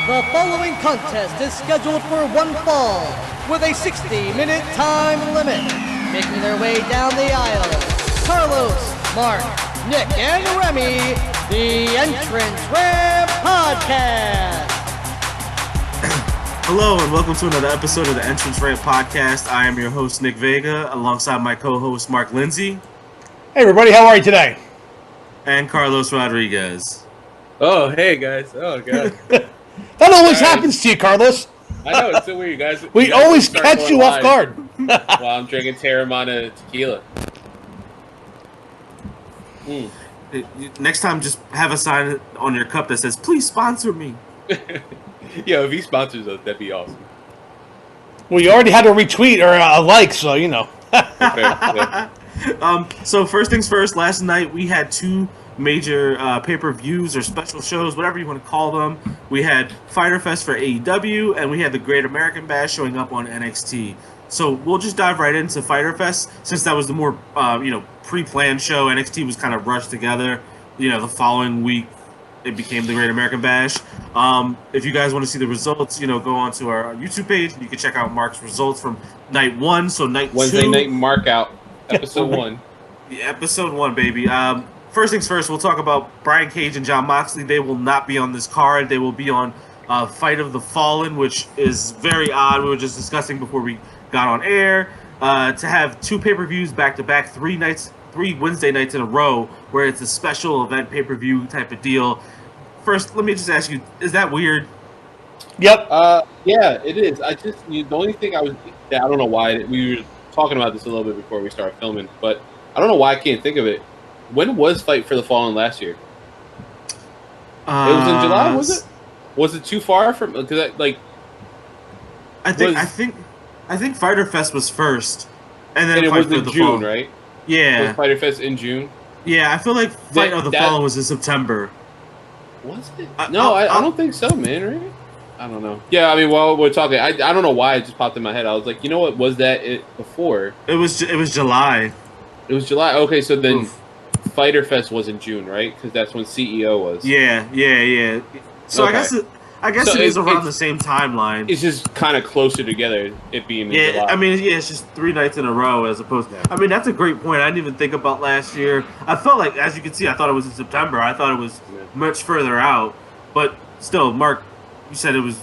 The following contest is scheduled for one fall with a 60-minute time limit. Making their way down the aisle, Carlos, Mark, Nick, and Remy, the Entrance Ramp Podcast. Hello and welcome to another episode of the Entrance Ramp Podcast. I am your host, Nick Vega, alongside my co-host, Mark Lindsay. Hey everybody, how are you today? And Carlos Rodriguez. Oh, hey guys. Oh, God. That always happens to you, Carlos. I know, it's so weird, you guys. We always catch you off guard. While I'm drinking Terramana tequila. Next time, just have a sign on your cup that says, please sponsor me. Yo, if he sponsors us, that'd be awesome. Well, you already had a retweet or a like, so you know. Okay, yeah. So first things first, last night we had two major pay-per-views or special shows, whatever you want to call them. We had Fyter Fest for AEW, and we had the Great American Bash showing up on NXT. So we'll just dive right into Fyter Fest, since that was the more pre-planned show. NXT was kind of rushed together. The following week it became the Great American Bash. If you guys want to see the results, go onto our YouTube page. You can check out Mark's results from night one. So night Wednesday two, night mark out, episode 1. Yeah, episode 1, baby. First things first, we'll talk about Brian Cage and Jon Moxley. They will not be on this card. They will be on Fight of the Fallen, which is very odd. We were just discussing before we got on air. To have two pay-per-views back-to-back, 3 Wednesday nights in a row, where it's a special event pay-per-view type of deal. First, let me just ask you, is that weird? Yep. Yeah, it is. The only thing I don't know why, we were talking about this a little bit before we started filming, but I don't know why I can't think of it. When was Fight for the Fallen last year? It was in July, was it? Was it too far from? Because I think Fyter Fest was first, and then it Fight was for in the June, Fallen. right? Yeah. Was Fyter Fest in June? Yeah, I feel like Fight of the Fallen was in September. Was it? I don't think so, man. Right? I don't know. Yeah, I mean, while we're talking, I don't know why it just popped in my head. I was like, you know what? Was that it before? It was July. It was July. Okay, so then Fyter Fest was in June, right? Because that's when CEO was. Yeah. So okay. I guess it is around the same timeline. It's just kind of closer together, it being in July. I mean, it's just 3 nights in a row as opposed. I mean, that's a great point. I didn't even think about last year. I felt like, as you can see, I thought it was in September. I thought it was much further out. But still, Mark, you said it was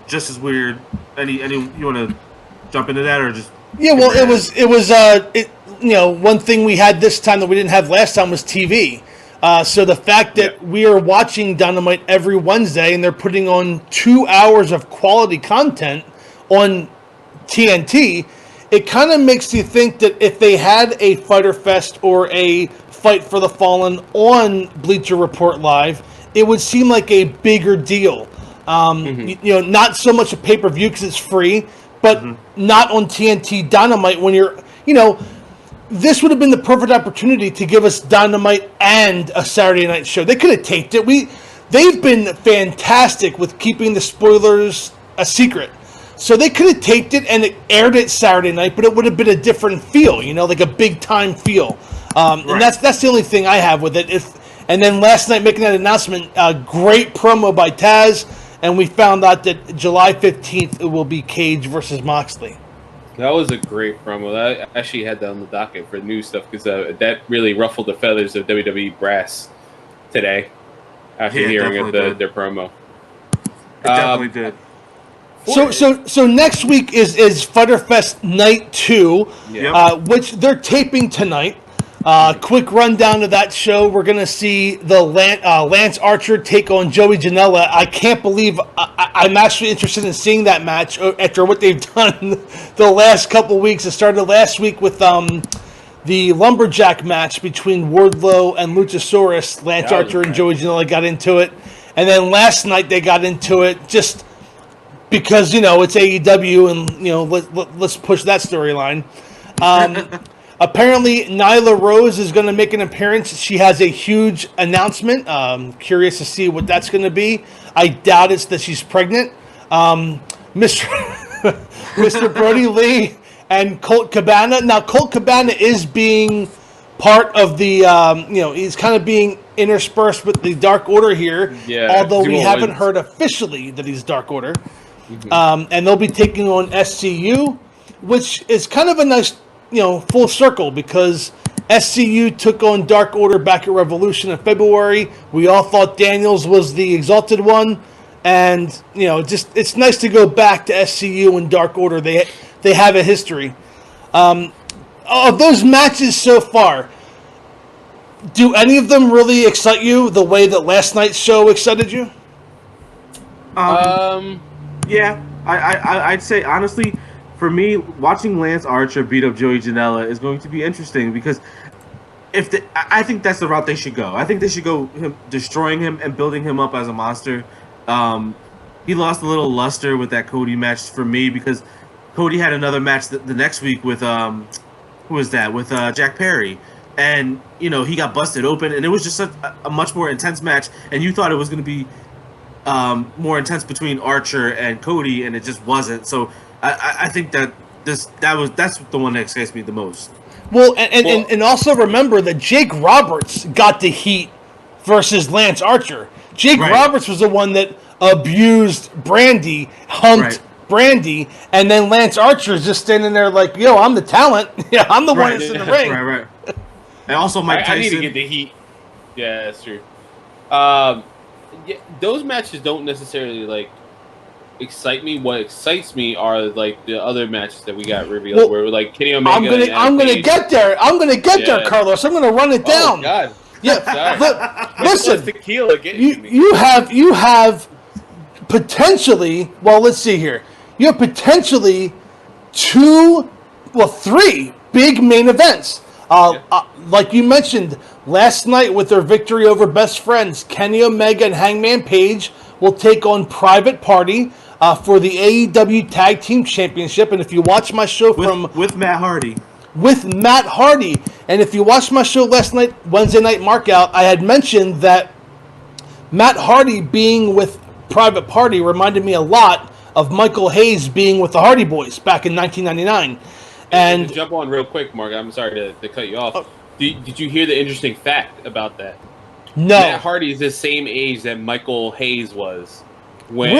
just as weird. Any you want to jump into that or just? Yeah, well, it was one thing we had this time that we didn't have last time was TV. So the fact that we are watching Dynamite every Wednesday and they're putting on 2 hours of quality content on TNT, it kind of makes you think that if they had a Fyter Fest or a Fight for the Fallen on Bleacher Report Live, it would seem like a bigger deal. Not so much a pay-per-view because it's free, but not on TNT Dynamite when you're, this would have been the perfect opportunity to give us Dynamite and a Saturday night show. They could have taped it. They've been fantastic with keeping the spoilers a secret. So they could have taped it and it aired it Saturday night, but it would have been a different feel, like a big time feel. Right. And that's the only thing I have with it. And then last night making that announcement, great promo by Taz, and we found out that July 15th it will be Cage versus Moxley. That was a great promo. I actually had that on the docket for new stuff because that really ruffled the feathers of WWE brass today after hearing of their promo. It definitely did. So next week is Fyter Fest Night 2, which they're taping tonight. Quick rundown of that show. We're going to see the Lance Archer take on Joey Janela. I can't believe I'm actually interested in seeing that match after what they've done the last couple weeks. It started last week with the Lumberjack match between Wardlow and Luchasaurus. Lance Archer and Joey Janela got into it. And then last night they got into it just because, it's AEW and, let's push that storyline. Apparently, Nyla Rose is going to make an appearance. She has a huge announcement. Curious to see what that's going to be. I doubt it's that she's pregnant. Mr. Mr. Brody Lee and Colt Cabana. Now, Colt Cabana is being part of the, he's kind of being interspersed with the Dark Order here. Yeah, although we Zero haven't wins. heard officially that he's Dark Order. And they'll be taking on SCU, which is kind of a nice, full circle because SCU took on Dark Order back at Revolution in February. We all thought Daniels was the Exalted One, and just it's nice to go back to SCU and Dark Order. They have a history. Of those matches so far, do any of them really excite you the way that last night's show excited you? Yeah, I'd say honestly, for me, watching Lance Archer beat up Joey Janela is going to be interesting because I think that's the route they should go. I think they should go him destroying him and building him up as a monster. He lost a little luster with that Cody match for me because Cody had another match the next week with who was that with Jack Perry, and he got busted open, and it was just a much more intense match, and you thought it was going to be more intense between Archer and Cody, and it just wasn't. So I think that's the one that excites me the most. Well, and also remember that Jake Roberts got the heat versus Lance Archer. Jake Roberts was the one that abused Brandy, humped Brandy, and then Lance Archer is just standing there like, yo, I'm the talent. Yeah, I'm the one that's in the ring. Right. And also Mike Tyson. I need to get the heat. Yeah, that's true. Those matches don't necessarily excite me. What excites me are the other matches that we got revealed, where Kenny Omega. I'm gonna get there. there, Carlos. I'm gonna run it down. Oh God. Yeah. Listen, tequila you have potentially. Well, let's see here. You have potentially three big main events. Like you mentioned last night with their victory over Best Friends, Kenny Omega and Hangman Page will take on Private Party for the AEW Tag Team Championship. And if you watch my show with Matt Hardy. And if you watched my show last night, Wednesday Night Markout, I had mentioned that Matt Hardy being with Private Party reminded me a lot of Michael Hayes being with the Hardy Boys back in 1999. And to jump on real quick, Mark, I'm sorry to cut you off. Did you hear the interesting fact about that? No. Matt Hardy is the same age that Michael Hayes was when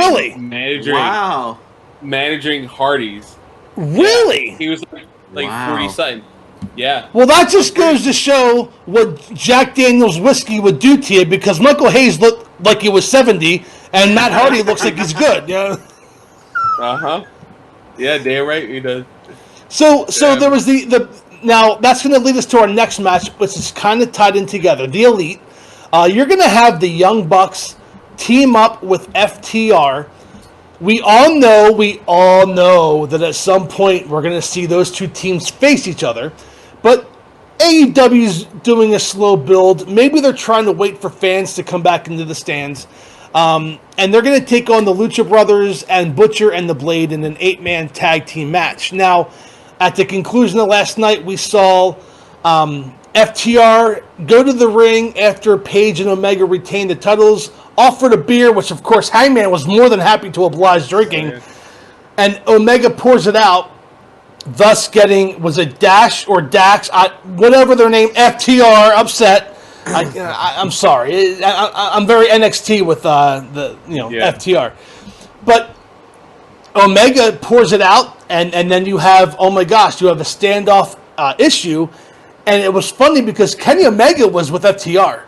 managing Hardy's. Really? Yeah, he was like 40-something. Yeah. Well, that just goes to show what Jack Daniel's whiskey would do to you, because Michael Hayes looked like he was 70, and Matt Hardy looks like he's good. Yeah. Yeah, damn right he does. So there was the now that's going to lead us to our next match, which is kind of tied in together. The Elite. You're going to have the Young Bucks team up with FTR. We all know that at some point we're going to see those two teams face each other. But AEW's doing a slow build. Maybe they're trying to wait for fans to come back into the stands. And they're going to take on the Lucha Brothers and Butcher and the Blade in an 8-man tag team match. Now, at the conclusion of last night, we saw FTR go to the ring after Page and Omega retained the titles, offered a beer, which of course Hangman was more than happy to oblige drinking, and Omega pours it out, thus getting, was it Dash or Dax, whatever their name, FTR, upset. I'm sorry, I'm very NXT with FTR, but Omega pours it out, and then you have, oh my gosh, you have a standoff issue. And it was funny because Kenny Omega was with FTR,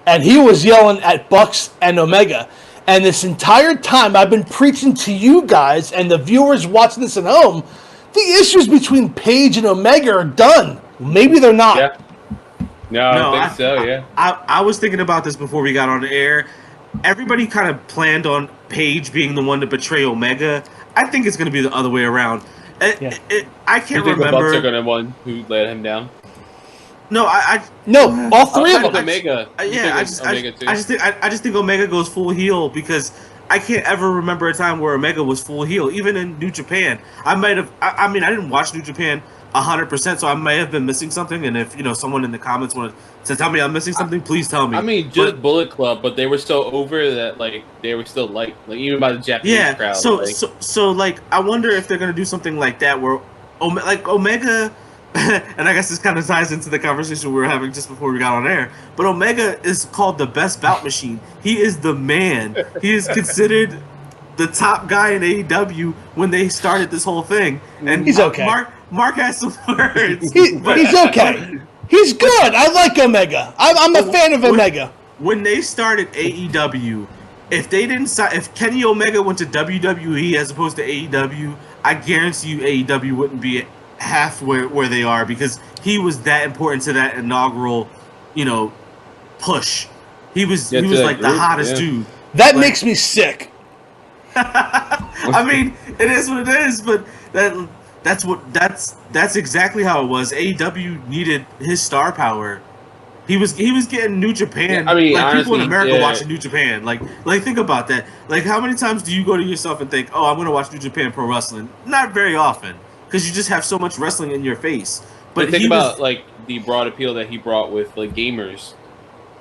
and he was yelling at Bucks and Omega. And this entire time, I've been preaching to you guys and the viewers watching this at home, the issues between Page and Omega are done. Maybe they're not. Yeah. No, I think so, yeah. I was thinking about this before we got on the air. Everybody kind of planned on Page being the one to betray Omega. I think it's going to be the other way around. I can't remember. The Bucks are going to one who let him down. No, all three of them. Omega. I just think Omega goes full heel because I can't ever remember a time where Omega was full heel, even in New Japan. I didn't watch New Japan 100%, so I may have been missing something. And if someone in the comments wanted to tell me I'm missing something, please tell me. Just Bullet Club, but they were so over that they were still even by the Japanese crowd. So I wonder if they're gonna do something like that where Omega and I guess this kind of ties into the conversation we were having just before we got on air. But Omega is called the best bout machine. He is the man. He is considered the top guy in AEW when they started this whole thing. And he's okay. Mark has some words. He's okay. He's good. I like Omega. I'm a fan of Omega. When they started AEW, if Kenny Omega went to WWE as opposed to AEW, I guarantee you AEW wouldn't be half where they are, because he was that important to that inaugural, push. He was like the hottest dude. That makes me sick. I mean, it is what it is, but that's exactly how it was. AEW needed his star power. He was getting New Japan. Yeah, I mean, like honestly, people in America watching New Japan. Like think about that. Like, how many times do you go to yourself and think, "Oh, I'm going to watch New Japan Pro Wrestling"? Not very often, because you just have so much wrestling in your face. But think about like the broad appeal that he brought with like gamers,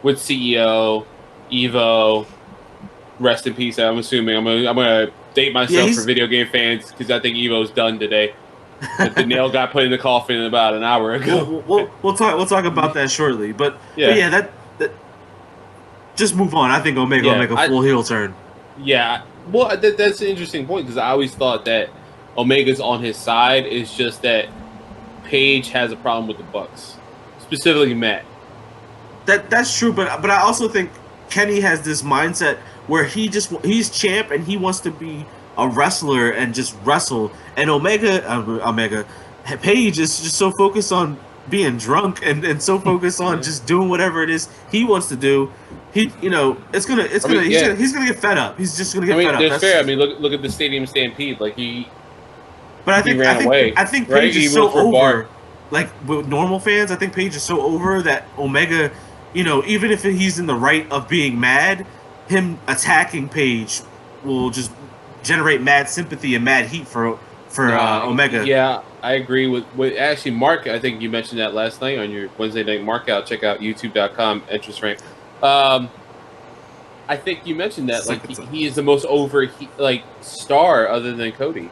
with CEO, Evo. Rest in peace. I'm assuming I'm gonna date myself for video game fans, because I think Evo's done today. But the nail got put in the coffin about an hour ago. We'll talk about that shortly. But that just move on. I think Omega will make a full heel turn. Yeah, well, that's an interesting point, because I always thought that Omega's on his side. It's just that Paige has a problem with the Bucks, specifically Matt. That's true, but I also think Kenny has this mindset where he's champ and he wants to be a wrestler and just wrestle. And Paige is just so focused on being drunk and so focused on just doing whatever it is he wants to do. He's gonna get fed up. He's just gonna get fed up. That's fair. I mean, look at the Stadium Stampede. Like I think Paige is so over. Like with normal fans, I think Paige is so over that Omega, even if he's in the right of being mad, him attacking Paige will just generate mad sympathy and mad heat for Omega. Yeah, I agree with actually Mark. I think you mentioned that last night on your Wednesday night markout. Check out youtube.com entrance rank. I think you mentioned that he is the most over star other than Cody.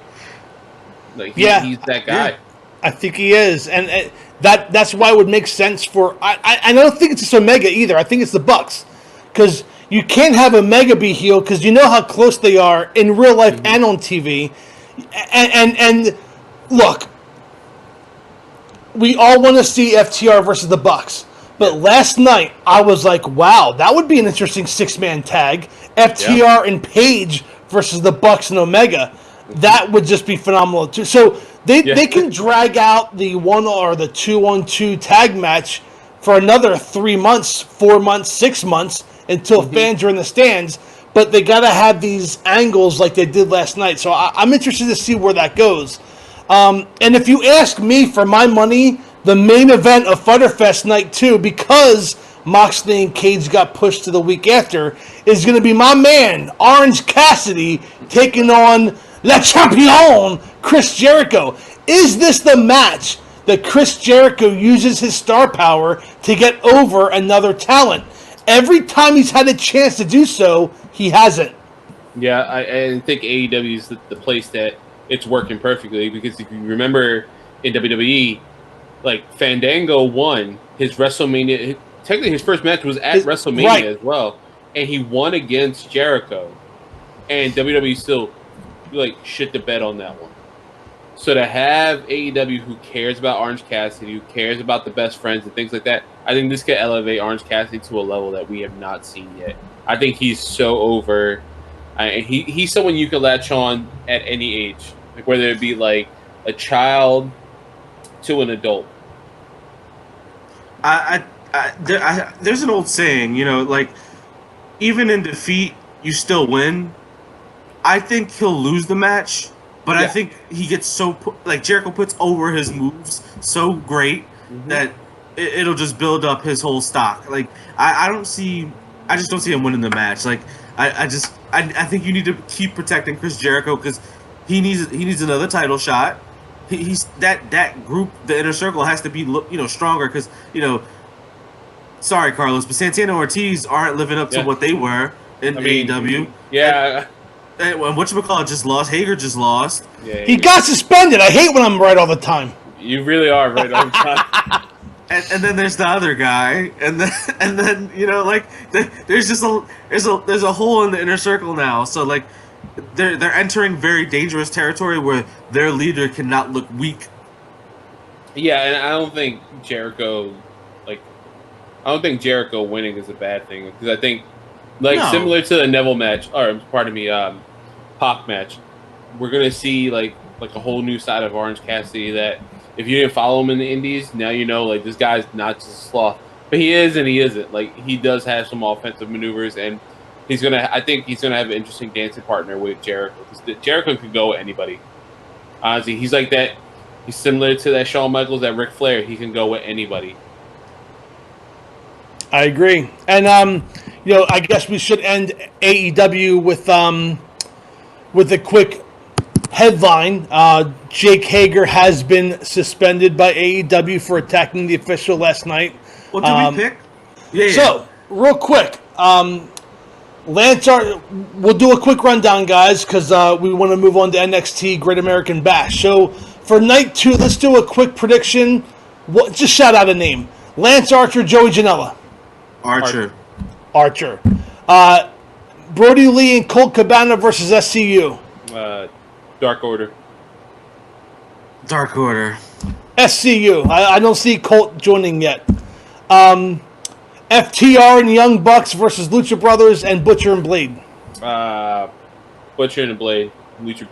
He's that guy. Yeah, I think he is, and that's why it would make sense for. I don't think it's just Omega either. I think it's the Bucks, because you can't have Omega be heel, because you know how close they are in real life and on TV. And look, we all want to see FTR versus the Bucks. But last night, I was like, wow, that would be an interesting 6-man tag. FTR and Paige versus the Bucks and Omega. That would just be phenomenal, too. So they can drag out the 1 or the 2-on-2 tag match for another 3 months, 4 months, 6 months, until fans are in the stands. But they got to have these angles like they did last night. So I'm interested to see where that goes. And if you ask me, for my money, the main event of Fyter Fest Night 2, because Moxley and Cage got pushed to the week after, is going to be my man, Orange Cassidy, taking on Le Champion, Chris Jericho. Is this the match that Chris Jericho uses his star power to get over another talent? Every time he's had a chance to do so, he hasn't. Yeah, I think AEW is the place that it's working perfectly, because if you remember in WWE, like Fandango won his WrestleMania. Technically, his first match was at WrestleMania as well, and he won against Jericho. And WWE still shit the bed on that one. So to have AEW, who cares about Orange Cassidy, who cares about the best friends and things like that, I think this could elevate Orange Cassidy to a level that we have not seen yet. I think he's so over. He's someone you can latch on at any age, whether it be like a child to an adult. There's an old saying, even in defeat, you still win. I think he'll lose the match, but I think he gets Jericho puts over his moves so great that it'll just build up his whole stock. I just don't see him winning the match. I think you need to keep protecting Chris Jericho, because he needs another title shot. He's that group, the Inner Circle, has to be stronger, because sorry Carlos, but Santana and Ortiz aren't living up to what they were in AEW. Yeah. And whatchamacallit just lost. Hager just lost. Yeah, he got suspended. I hate when I'm right all the time. You really are right on time. And then there's the other guy, and then like there's a hole in the inner circle now. So like they're entering very dangerous territory where their leader cannot look weak. Yeah, and I don't think Jericho winning is a bad thing, because I think similar to the Neville match, or pardon me, Pac match, we're gonna see like a whole new side of Orange Cassidy that if you didn't follow him in the Indies, now you know like this guy's not just a sloth, but he is and he isn't. Like he does have some offensive maneuvers, and I think he's gonna have an interesting dancing partner with Jericho, because Jericho can go with anybody. Honestly, he's like that. He's similar to that Shawn Michaels, that Ric Flair. He can go with anybody. I agree, and I guess we should end AEW with a quick headline. Jake Hager has been suspended by AEW for attacking the official last night. What did we pick? Yeah. So, real quick, Lance we'll do a quick rundown, guys, because we want to move on to NXT Great American Bash. So, for night 2, let's do a quick prediction. Just shout out a name. Lance Archer, Joey Janela. Archer. Brody Lee and Colt Cabana versus SCU. Dark Order. SCU. I don't see Colt joining yet. FTR and Young Bucks versus Lucha Brothers and Butcher and Blade. Butcher and Blade. Lucha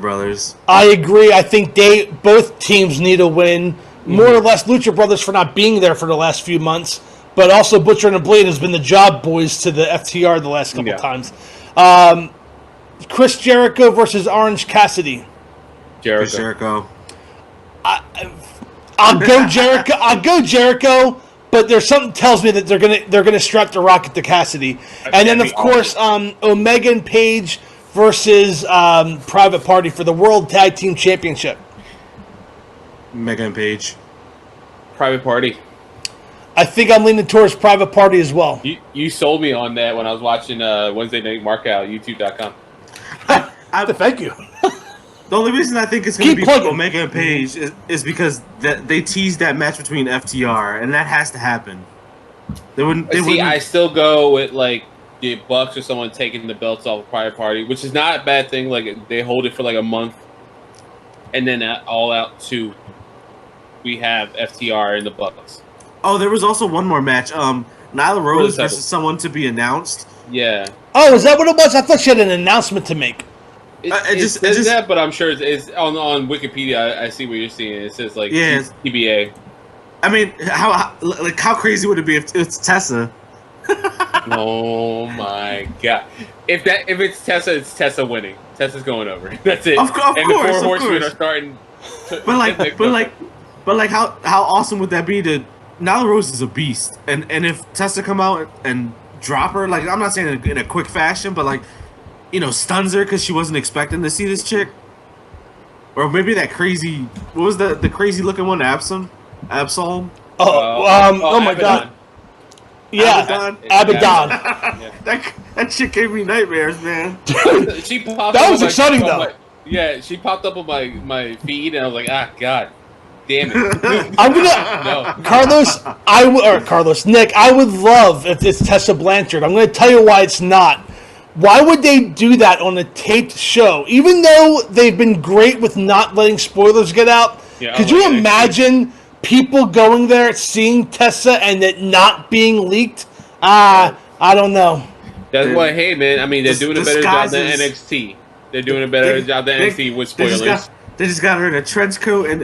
Brothers. I agree. I think both teams need a win. More or less Lucha Brothers for not being there for the last few months, but also Butcher and Blade has been the job boys to the FTR the last couple times. Chris Jericho versus Orange Cassidy. Jericho. I'll go Jericho, but there's something tells me that they're gonna strap the rocket to Cassidy. And then of course Omega and Page versus Private Party for the World Tag Team Championship. Omega and Page. Private Party. I think I'm leaning towards Private Party as well. You sold me on that when I was watching Wednesday Night Markout, YouTube.com. Thank you. The only reason I think it's going to be Omega and Page is because they teased that match between FTR, and that has to happen. I still go with like the Bucks or someone taking the belts off of Private Party, which is not a bad thing. Like they hold it for like a month, and then All Out 2, we have FTR and the Bucks. Oh, there was also one more match. Nyla Rose versus someone to be announced. Yeah. Oh, is that what it was? I thought she had an announcement to make. It says that, but I'm sure it's on Wikipedia. I see what you're seeing. It says like TBA. I mean, how crazy would it be if it's Tessa? Oh my god! If it's Tessa winning. Tessa's going over. That's it. Of course, the four horsemen are starting. But how awesome would that be? Nyla Rose is a beast, and if Tessa come out and drop her, like I'm not saying in a quick fashion, but like stuns her because she wasn't expecting to see this chick, or maybe that crazy. What was the crazy looking one? Absol? Oh my god. Yeah, Abaddon. That chick gave me nightmares, man. She popped that was exciting though. She popped up on my feed, and I was like, god damn it. I'm gonna Nick, I would love if it's Tessa Blanchard. I'm gonna tell you why it's not. Why would they do that on a taped show? Even though they've been great with not letting spoilers get out, could you imagine people going there, seeing Tessa, and it not being leaked? I don't know. That's why, hey, man, I mean, they're doing a better job than NXT. They're doing a better job than NXT with spoilers. They just got her in a trench coat and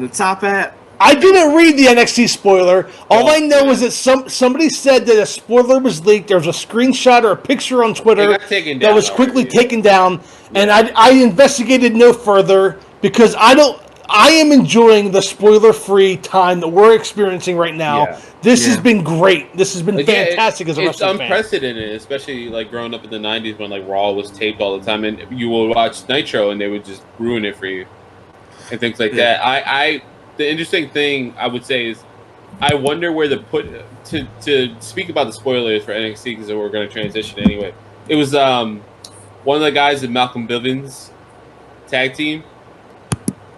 a top hat. I didn't read the NXT spoiler. All I know is that somebody said that a spoiler was leaked. There was a screenshot or a picture on Twitter that was quickly taken down, and I investigated no further because I am enjoying the spoiler-free time that we're experiencing right now. Yeah. This has been great. This has been fantastic as a wrestling fan. It's unprecedented, especially like growing up in the 90s when like Raw was taped all the time, and you would watch Nitro and they would just ruin it for you and things like that. The interesting thing I would say is I wonder where to speak about the spoilers for NXT because we're going to transition anyway. It was one of the guys in Malcolm Bivens' tag team.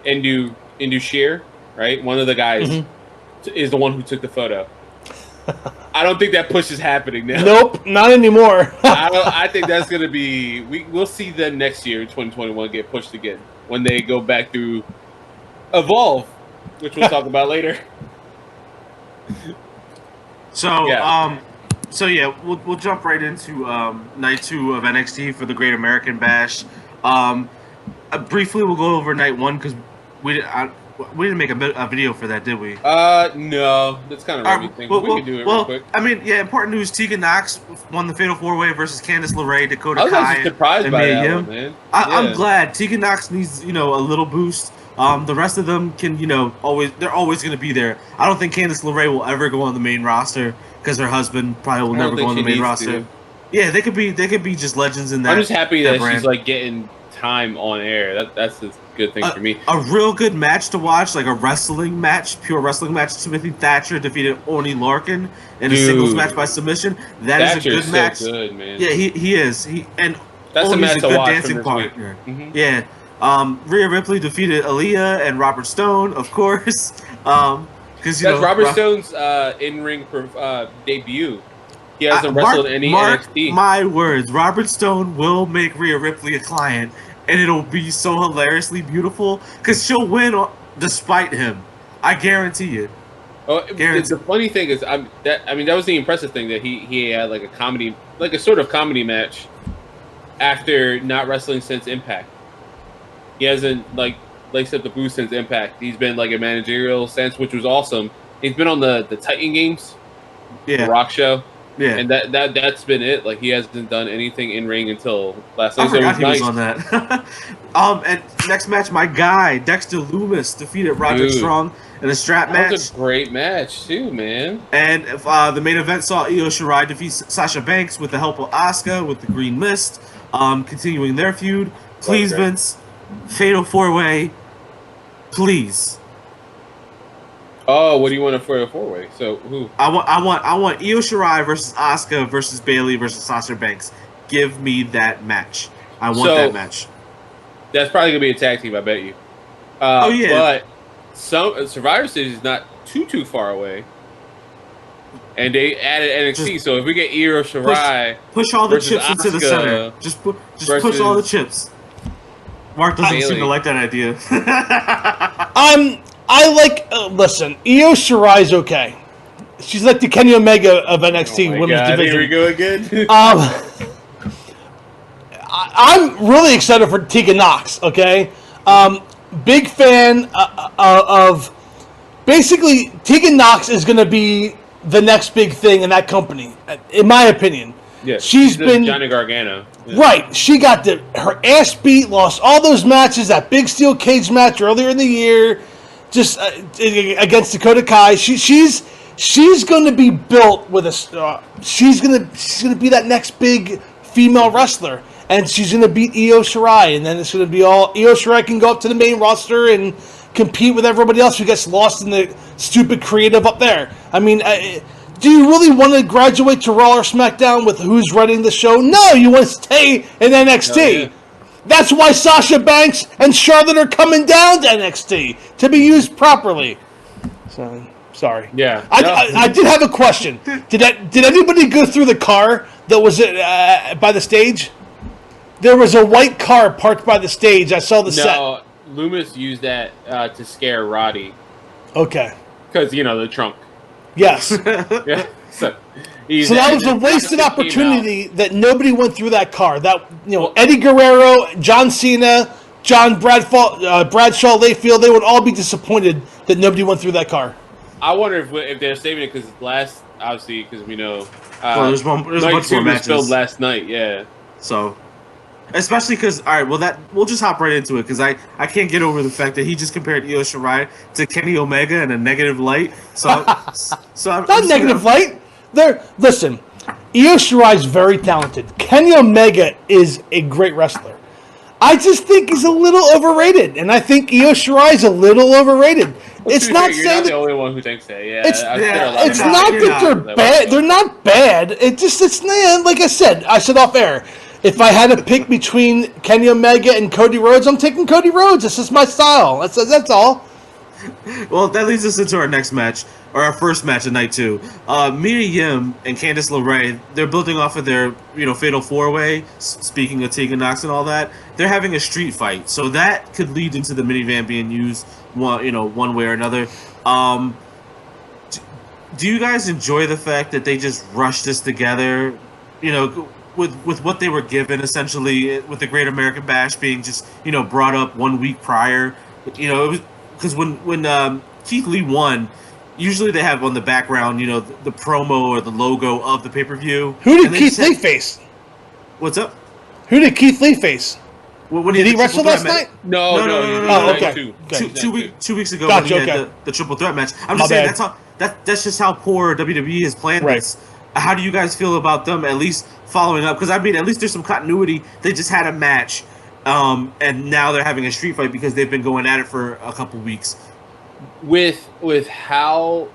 Indu Shear, right? One of the guys is the one who took the photo. I don't think that push is happening now. Nope, not anymore. I think that's going to be... We'll see them next year, 2021, get pushed again when they go back through Evolve, which we'll talk about later. So, Yeah. We'll jump right into night 2 of NXT for the Great American Bash. Briefly, we'll go over night 1 because we didn't make a video for that, did we? No, that's kind of a Remy thing. We can do it real quick. I mean, yeah, important news: Tegan Nox won the Fatal 4-Way versus Candice LeRae, Dakota I was Kai, actually surprised and by Mia that Yim. one, man. I'm glad Tegan Nox needs, a little boost. The rest of them can, they're always going to be there. I don't think Candice LeRae will ever go on the main roster because her husband probably will never go on the main roster. Yeah, they could be just legends in that. I'm just happy that brand. she's like getting time on air. That's a good thing for me. A real good match to watch, like a wrestling match, pure wrestling match. Timothy Thatcher defeated Oni Larkin in a singles match by submission. That is a good match. So good, man. Yeah, he is. That's a match a to good watch dancing from this partner. week. Yeah. Rhea Ripley defeated Aaliyah and Robert Stone, of course. Because that's Robert Stone's in-ring debut. He hasn't wrestled any NXT. My words, Robert Stone will make Rhea Ripley a client, and it'll be so hilariously beautiful because she'll win despite him. I guarantee it. Oh, the funny thing is, that was the impressive thing that he had like a sort of comedy match after not wrestling since Impact. He hasn't laced up the boots since Impact. He's been like a managerial sense, which was awesome. He's been on the Titan Games, the Rock show. Yeah, and that's been it. Like he hasn't done anything in ring until last night. I forgot he was on that. And next match, my guy Dexter Lumis defeated Roderick Strong in a strap match. That was a great match too, man. And the main event saw Io Shirai defeat Sasha Banks with the help of Asuka with the Green Mist, continuing their feud. Please, Vince, Fatal 4-Way, please. Oh, what do you want for a 4-way? So who? I want Io Shirai versus Asuka versus Bayley versus Sasha Banks. Give me that match. I want that match. That's probably gonna be a tag team, I bet you. But Survivor Series is not too far away, and they added NXT. So if we get Io Shirai, push all the chips into the center. Just push all the chips. Mark doesn't seem to like that idea. Listen, Io Shirai's okay. She's like the Kenny Omega of NXT women's division. Here we go again. I'm really excited for Tegan Nox, okay? Big fan of... Basically, Tegan Nox is going to be the next big thing in that company, in my opinion. Yeah, she's been Johnny Gargano. Yeah. Right. She got her ass beat, lost all those matches, that big steel cage match earlier in the year, just against Dakota Kai. She's going to be built with a. She's going to be that next big female wrestler, and she's going to beat Io Shirai, and then it's going to be all Io Shirai can go up to the main roster and compete with everybody else who gets lost in the stupid creative up there. I mean. Do you really want to graduate to Raw or SmackDown with who's running the show? No, you want to stay in NXT. Oh, yeah. That's why Sasha Banks and Charlotte are coming down to NXT to be used properly. So, sorry. Yeah. I did have a question. Did anybody go through the car that was by the stage? There was a white car parked by the stage. I saw the set. No, Loomis used that to scare Roddy. Okay. Because, the trunk. Yes. Yeah. So that was a wasted opportunity that nobody went through that car. That Eddie Guerrero, John Cena, Bradshaw, Layfield, they would all be disappointed that nobody went through that car. I wonder if they're saving it because obviously, because we know. There's a bunch more matches filmed last night. Yeah. So. Especially because, all right, we'll just hop right into it because I can't get over the fact that he just compared Io Shirai to Kenny Omega in a negative light. So, not negative light. Listen, Io Shirai is very talented. Kenny Omega is a great wrestler. I just think he's a little overrated, and I think Io Shirai is a little overrated. It's not you're saying not the only one who thinks that. Yeah, it's not that they're bad. They're not bad. It's like I said off air. If I had to pick between Kenny Omega and Cody Rhodes, I'm taking Cody Rhodes. This is my style. That's all. Well, that leads us into our next match, or our first match of night 2. Mia Yim and Candice LeRae, they're building off of their, Fatal 4-Way, speaking of Tegan Nox and all that. They're having a street fight, so that could lead into the minivan being used one way or another. Do you guys enjoy the fact that they just rushed this together, with what they were given, essentially, with the Great American Bash being just, brought up 1 week prior? It was... Because when Keith Lee won, usually they have on the background, the promo or the logo of the pay-per-view. Who did Keith Lee face? What's up? Who did Keith Lee face? When did he wrestle last night? No. Oh, okay. Two weeks ago Gotcha, when he had the triple threat match. I'm just saying that's just how poor WWE is planned this. How do you guys feel about them at least following up? Because, at least there's some continuity. They just had a match. And now they're having a street fight because they've been going at it for a couple weeks. With how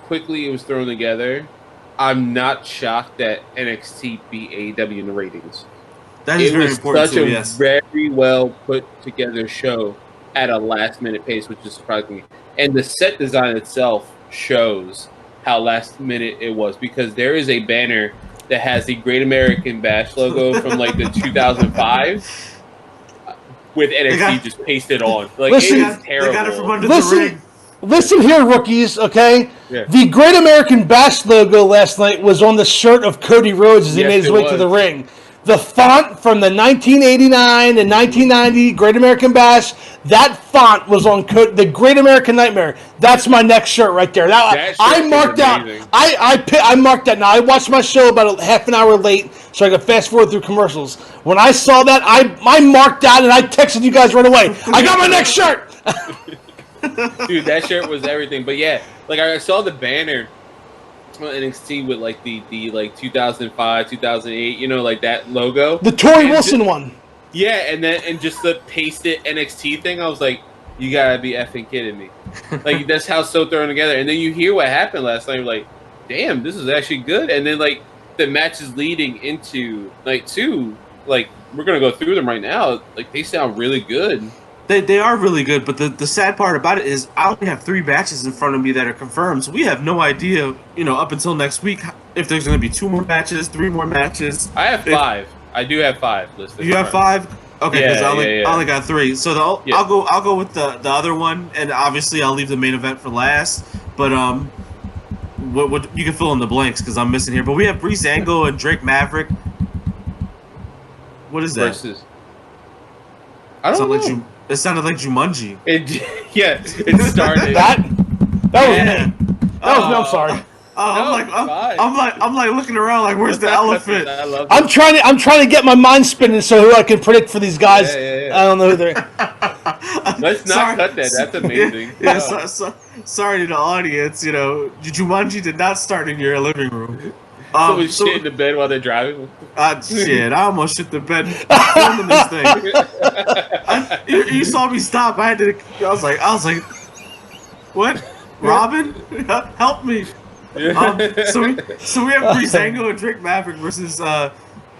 quickly it was thrown together, I'm not shocked that NXT beat AEW in the ratings. That is very important too, yes. It was such a very well put together show at a last minute pace, which is surprising me. And the set design itself shows how last minute it was, because there is a banner that has the Great American Bash logo from like the 2005 with NXT just pasted on. Like, listen, it is terrible. They got it from under the ring. Listen here, rookies, okay? Yeah. The Great American Bash logo last night was on the shirt of Cody Rhodes as he made his way to the ring. The font from the 1989 and 1990 Great American Bash, that font was on the Great American Nightmare. That's my next shirt right there. I marked out. I marked that. Now, I watched my show about a half an hour late, so I could fast forward through commercials. When I saw that, I marked out and I texted you guys right away. I got my next shirt. Dude, that shirt was everything. But yeah, like I saw the banner on NXT with like the like 2005, 2008, like that logo. The Tori Wilson one. Yeah, and just the pasted NXT thing, I was like, you gotta be effing kidding me. Like, that's how so thrown together. And then you hear what happened last night, you're like, damn, this is actually good. And then like the matches leading into night 2, like we're gonna go through them right now. Like, they sound really good. They are really good, but the sad part about it is I only have 3 matches in front of me that are confirmed, so we have no idea, up until next week, if there's going to be 2 more matches, 3 more matches. I have 5. I do have 5 listed. You have 5? Okay, because I only got 3. So I'll go with the other one, and obviously I'll leave the main event for last. But what you can fill in the blanks because I'm missing here. But we have Breezango and Drake Maverick. What is that? Versus. I don't know. It sounded like Jumanji. It started. that was me. That was me. I'm sorry. I'm like looking around like, where's the elephant? I'm trying to get my mind spinning so who I can predict for these guys. Yeah. I don't know who they're. Let's not cut that. That's amazing. Yeah. Sorry to the audience. Jumanji did not start in your living room. So shit in the bed while they're driving. Shit! I almost shit the bed filming this thing. You saw me stop. I was like, what? Robin, help me! So we have Breezango and Drake Maverick versus El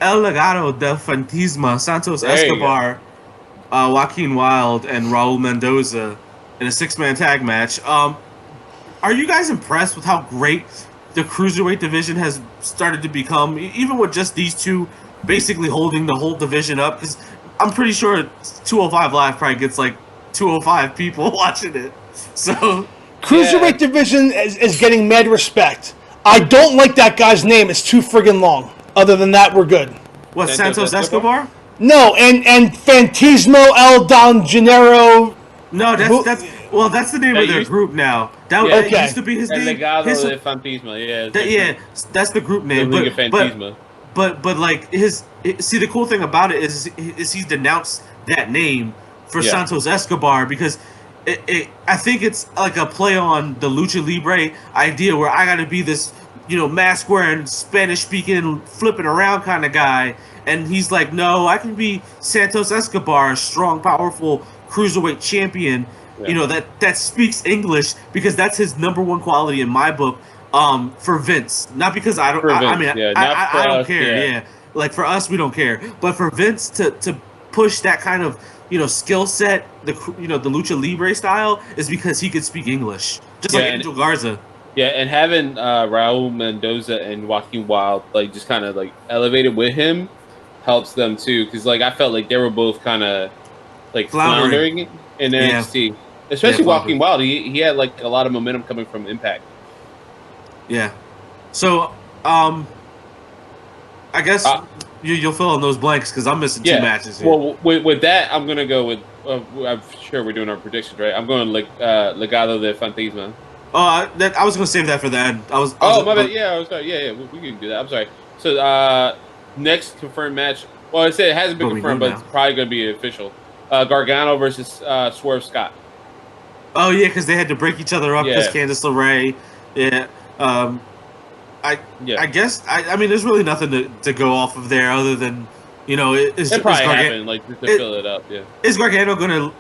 Legado del Fantasma, Santos Escobar, Joaquin Wilde, and Raul Mendoza in a 6-man tag match. Are you guys impressed with how great the cruiserweight division has started to become, even with just these two basically holding the whole division up? Because I'm pretty sure 205 Live probably gets like 205 people watching it. So cruiserweight division is getting mad respect. I don't like that guy's name. It's too friggin' long. Other than that, we're good. What, Santos Escobar? No, and Fantasmo El Don Gennaro. No, that's the name of their group now. That used to be his name. El Legado de Fantasma, that's the group name. The League of Fantasma. But like see, the cool thing about it is he's denounced that name for Santos Escobar because I think it's like a play on the Lucha Libre idea where I got to be this, mask wearing, Spanish speaking, flipping around kind of guy, and he's like, no, I can be Santos Escobar, a strong, powerful cruiserweight champion. Yeah. That speaks English because that's his number one quality in my book. For Vince, not because I don't. I don't care. Yeah. Like for us, we don't care, but for Vince to push that kind of skill set, the lucha libre style, is because he could speak English, just like Angel Garza. Yeah, and having Raul Mendoza and Joaquin Wild like just kind of like elevated with him helps them too, because like I felt like they were both kind of like floundering in NXT, especially Joaquin Wild. He had like a lot of momentum coming from Impact. Yeah, so I guess you'll fill in those blanks because I'm missing 2 matches here. Well, with that, I'm gonna go with. I'm sure we're doing our predictions, right? I'm going like Legado de Fantasma. Oh, I was going to save that for the end. My bad. Yeah, I was sorry. Yeah, we can do that. I'm sorry. So, next confirmed match. Well, I said it hasn't been confirmed, but it's probably going to be official. Gargano versus Swerve Scott. Oh, yeah, because they had to break each other up because Candice LeRae. Yeah. I guess, I mean, there's really nothing to go off of there other than, it probably happened, like, just to fill it up, yeah. Is Gargano going to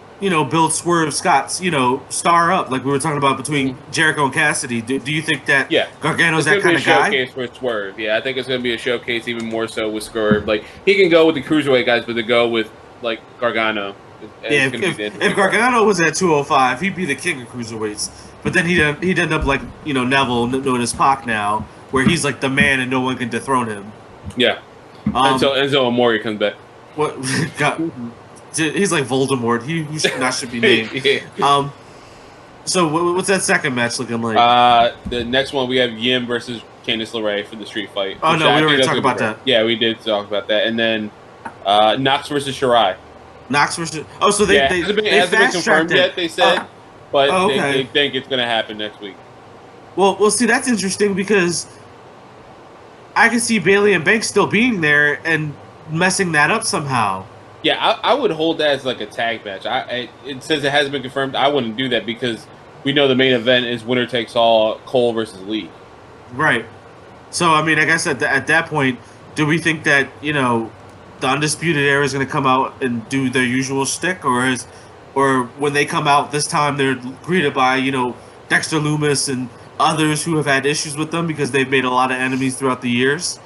build Swerve Scott's, star up like we were talking about between Jericho and Cassidy? Do you think that Gargano's that kind of guy? It's going to be a showcase for Swerve. Yeah, I think it's going to be a showcase even more so with Swerve. Like, he can go with the Cruiserweight guys, but to go with, like, Gargano. If Gargano was at 205, he'd be the king of Cruiserweights. But then he'd end up like, Neville, known as Pac now, where he's like the man and no one can dethrone him. Yeah. Until Enzo Amore comes back. What? God. He's like Voldemort. He should be named. So what's that second match looking like? The next one we have Yim versus Candice LeRae for the street fight. Oh no, we already talked about that. Yeah, we did talk about that. And then Knox versus Shirai. Knox versus. Oh, so they hasn't been confirmed yet. They said, but they think it's going to happen next week. Well, see, that's interesting because I can see Bayley and Banks still being there and messing that up somehow. Yeah, I would hold that as like a tag match. It says it hasn't been confirmed. I wouldn't do that because we know the main event is winner takes all, Cole versus Lee. Right. So, I mean, I guess at that point, do we think that, the Undisputed Era is going to come out and do their usual shtick? Or when they come out this time, they're greeted by, Dexter Lumis and others who have had issues with them because they've made a lot of enemies throughout the years?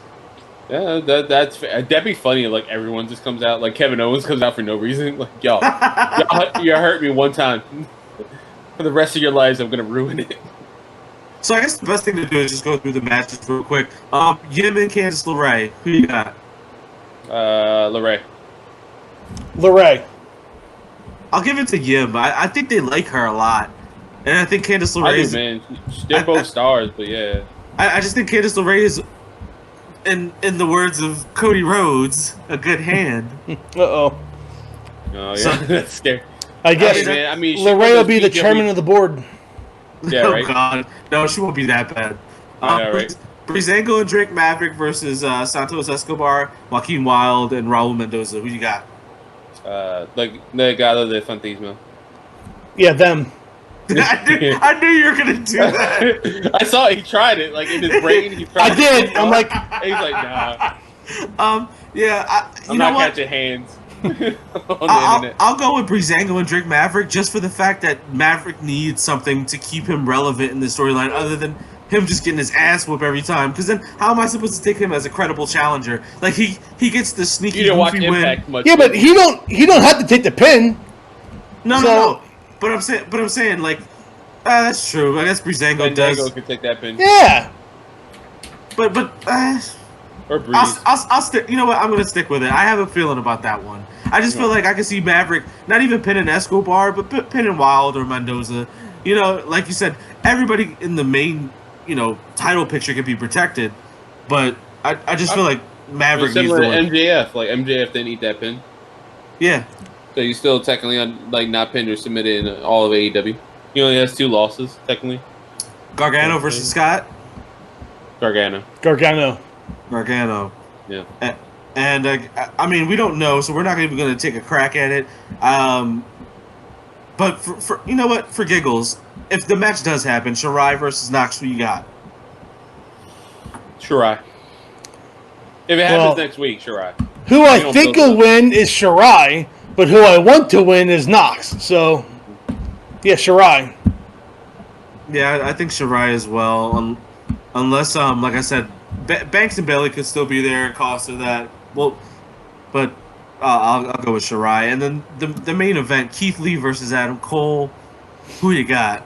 Yeah, that'd be funny. Like everyone just comes out, like Kevin Owens comes out for no reason. Like y'all you hurt me one time. For the rest of your lives, I'm gonna ruin it. So I guess the best thing to do is just go through the matches real quick. Yim and Candice LeRae. Who you got? LeRae. I'll give it to Yim. I think they like her a lot, and I think Candice LeRae. Man, they're both stars, but yeah. I just think Candice LeRae is. In the words of Cody Rhodes, a good hand. Oh yeah, that's scary. I guess LeRae will be the chairman of the board. Yeah, right. Oh God, no, she won't be that bad. Right. Breezango and Drake Maverick versus Santos Escobar, Joaquin Wild, and Raul Mendoza. Who you got? Like Legado de Fantasma. Yeah, them. I knew you were gonna do that. I saw he tried it, like in his brain. I did. I'm like, he's like, nah. Yeah. I'm not catching hands. I'll go with Breezango and Drake Maverick just for the fact that Maverick needs something to keep him relevant in the storyline, other than him just getting his ass whooped every time. Because then, how am I supposed to take him as a credible challenger? Like he gets the sneaky. You didn't watch win. Impact much. Yeah, but he don't have to take the pin. No. But I'm saying like, that's true. I guess Breezango does. Can take that pin. Yeah. But or Breeze. I'll stick. You know what? I'm gonna stick with it. I have a feeling about that one. I just feel like I can see Maverick not even pinning Escobar, but pinning Wild or Mendoza. Like you said, everybody in the main, title picture can be protected, but I just feel like Maverick needs to win. MJF. Like MJF didn't eat that pin. Yeah. So he's still technically not pinned or submitted in all of AEW. He only has 2 losses technically. Gargano versus Scott. Gargano. Yeah. And I mean, we don't know, so we're not even going to take a crack at it. But for you know what, for giggles, if the match does happen, Shirai versus Knox, who you got? Shirai. If it happens next week, Shirai. Who I think will win is Shirai, but who I want to win is Knox. So, yeah, Shirai. Yeah, I think Shirai as well. Unless, like I said, Banks and Bayley could still be there and cost her that well, but I'll go with Shirai. And then the main event, Keith Lee versus Adam Cole. Who you got?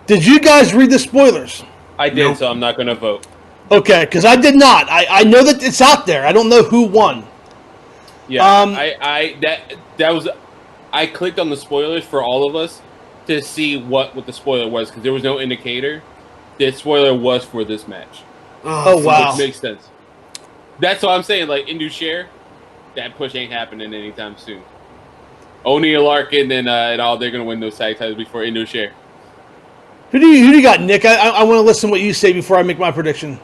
Did you guys read the spoilers? I did, Nope. so I'm not going to vote. Okay, because I did not. I know that it's out there. I don't know who won. Yeah, I clicked on the spoilers for all of us to see what the spoiler was because there was no indicator. The spoiler was for this match. Oh, wow. Which makes sense. That's what I'm saying. Like Indus-Sher, that push ain't happening anytime soon. O'Neal, Larkin, and all they're gonna win those tag titles before Indus-Sher. Who do you got, Nick? I want to listen to what you say before I make my prediction.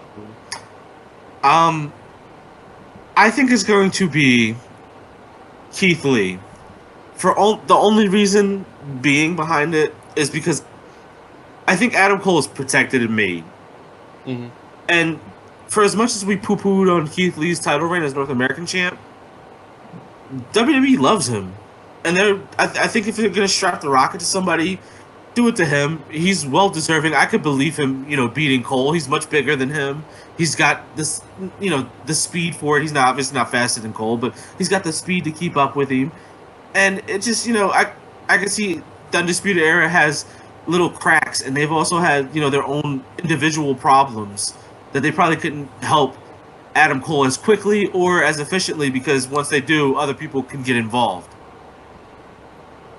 I think it's going to be Keith Lee. The only reason being behind it is because I think Adam Cole is protected and made. Mm-hmm. And for as much as we poo-pooed on Keith Lee's title reign as North American champ, WWE loves him. And I think if they're going to strap the rocket to somebody, do it to him. He's well deserving. I could believe him, beating Cole. He's much bigger than him. He's got this, the speed for it. He's not obviously not faster than Cole, but he's got the speed to keep up with him. And it just, I can see the Undisputed Era has little cracks, and they've also had, their own individual problems that they probably couldn't help Adam Cole as quickly or as efficiently because once they do, other people can get involved.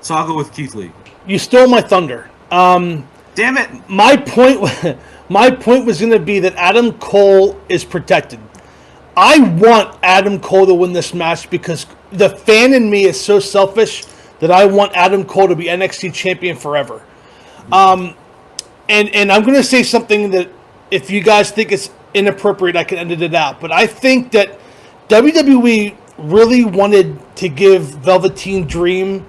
So I'll go with Keith Lee. You stole my thunder. Damn it! My point was going to be that Adam Cole is protected. I want Adam Cole to win this match because the fan in me is so selfish that I want Adam Cole to be NXT champion forever. And I'm going to say something that if you guys think it's inappropriate, I can edit it out. But I think that WWE really wanted to give Velveteen Dream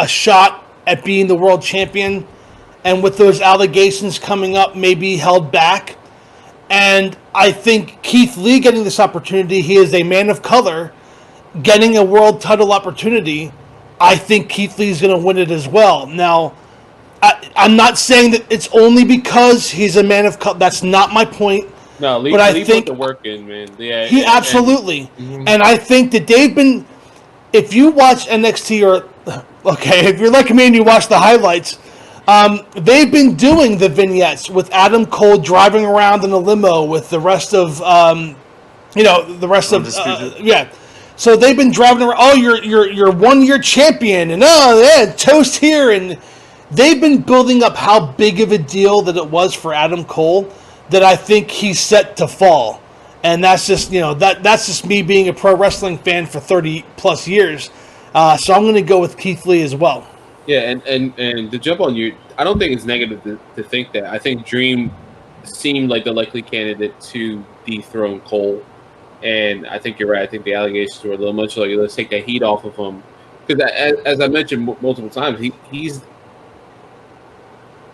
a shot at being the world champion, and with those allegations coming up, maybe held back. And I think Keith Lee getting this opportunity, he is a man of color, getting a world title opportunity. I think Keith Lee is going to win it as well. Now, I'm not saying that it's only because he's a man of color. That's not my point. No, Lee, but I Lee think put the work in, man. Yeah, he absolutely. And I think that they've been. If you watch NXT if you're like me and you watch the highlights, they've been doing the vignettes with Adam Cole driving around in a limo with the rest of, yeah. So they've been driving around. Oh, you're 1 year champion, and toast here, and they've been building up how big of a deal that it was for Adam Cole that I think he's set to fall. And that's just, that's just me being a pro wrestling fan for 30 plus years. So I'm going to go with Keith Lee as well. Yeah, and to jump on you, I don't think it's negative to think that. I think Dream seemed like the likely candidate to dethrone Cole. And I think you're right. I think the allegations were a little much like, let's take that heat off of him. Because as I mentioned multiple times, he's,